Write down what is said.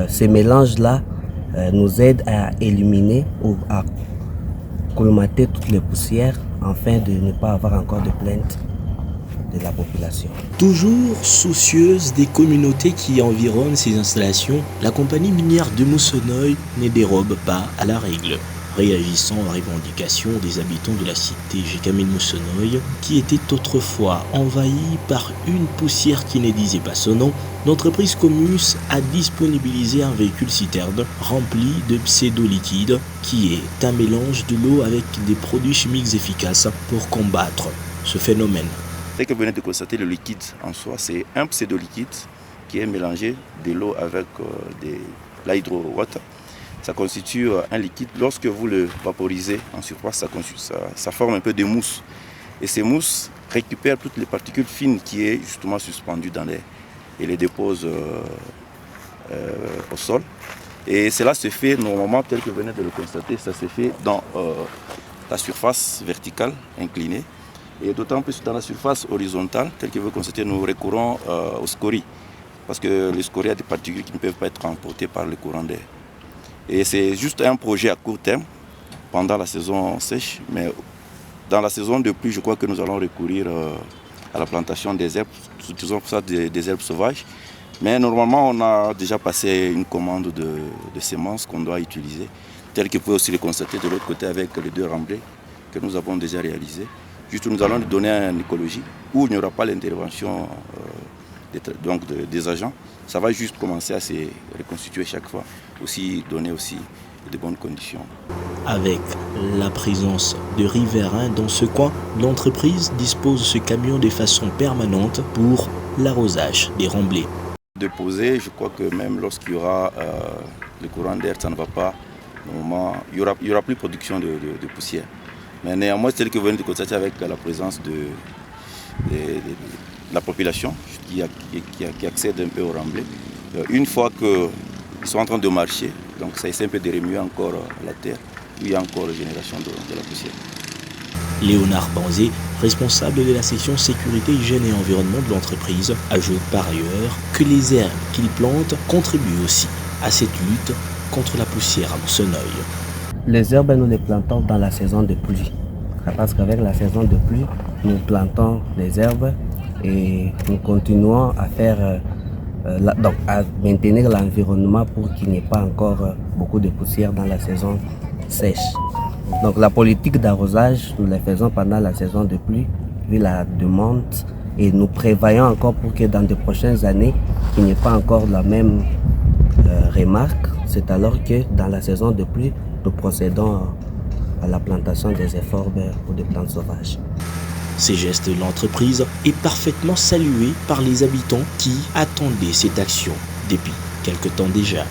Ces mélanges-là nous aident à éliminer ou à colmater toutes les poussières afin de ne pas avoir encore de plaintes de la population. Toujours soucieuse des communautés qui environnent ces installations, la compagnie minière de Moussonoye ne dérobe pas à la règle. Réagissant aux revendications des habitants de la cité Jekamine Moussonoye, qui était autrefois envahie par une poussière qui ne disait pas son nom, l'entreprise Comus a disponibilisé un véhicule citerne rempli de pseudo-liquide qui est un mélange de l'eau avec des produits chimiques efficaces pour combattre ce phénomène. Ce que vous venez de constater, le liquide en soi, c'est un pseudo-liquide qui est mélangé de l'eau avec de l'hydro-water. Ça constitue un liquide. Lorsque vous le vaporisez en surface, ça forme un peu de mousse. Et ces mousses récupèrent toutes les particules fines qui est justement suspendues dans l'air et les déposent au sol. Et cela se fait normalement, tel que vous venez de le constater, ça se fait dans la surface verticale inclinée. Et d'autant plus dans la surface horizontale, telle que vous constatez, nous recourons aux scories. Parce que les scories a des particules qui ne peuvent pas être emportées par le courant d'air. Et c'est juste un projet à court terme, pendant la saison sèche. Mais dans la saison de pluie, je crois que nous allons recourir à la plantation des herbes, utilisons pour ça des herbes sauvages. Mais normalement, on a déjà passé une commande de semences qu'on doit utiliser, telle que vous pouvez aussi le constater de l'autre côté avec les 2 remblais que nous avons déjà réalisés. Juste, nous allons donner une écologie où il n'y aura pas l'intervention des agents. Ça va juste commencer à se reconstituer chaque fois, aussi donner aussi de bonnes conditions. Avec la présence de riverains dans ce coin, l'entreprise dispose de ce camion de façon permanente pour l'arrosage des remblais. Déposer, je crois que même lorsqu'il y aura le courant d'air, ça ne va pas. Normalement, il y aura plus de production de poussière. Mais néanmoins, c'est tel que vous venez de constater avec la présence de la population qui accède un peu au remblai. Une fois qu'ils sont en train de marcher, donc ça essaie un peu de remuer encore la terre, où il y a encore la génération de la poussière. Léonard Banzé, responsable de la section sécurité, hygiène et environnement de l'entreprise, ajoute par ailleurs que les herbes qu'il plante contribuent aussi à cette lutte contre la poussière à Moussonoye. Les herbes, nous les plantons dans la saison de pluie. Parce qu'avec la saison de pluie, nous plantons les herbes et nous continuons à faire, donc à maintenir l'environnement pour qu'il n'y ait pas encore beaucoup de poussière dans la saison sèche. Donc la politique d'arrosage, nous la faisons pendant la saison de pluie, vu la demande, et nous prévoyons encore pour que dans de prochaines années, qu'il n'y ait pas encore la même remarque. C'est alors que dans la saison de pluie, nous procédons à la plantation des euphorbes ou des plantes sauvages. Ces gestes de l'entreprise est parfaitement salué par les habitants qui attendaient cette action depuis quelque temps déjà.